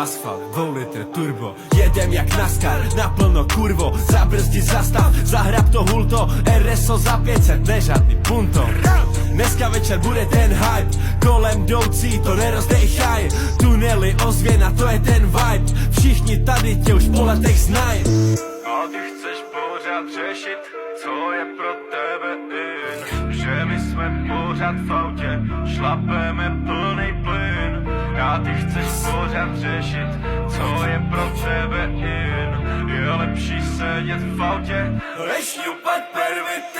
asfalt, 2 litr turbo. Jedem jak NASCAR, naplno kurvo, zabrzdi, zastav, zahrab to hulto, RSO za 500, nežádný punto. Dneska večer bude ten hype, kolem jdoucí to nerozdejchaj. Tunely, ozvěna, to je ten vibe, všichni tady tě už po letech znají. A ty chceš pořád řešit, co je pro tebe in. Že my jsme pořád v autě, šlapeme plnej plyn. A ty chceš pořád řešit, co je pro tebe in. Je lepší sedět v autě, než šňupat pervity.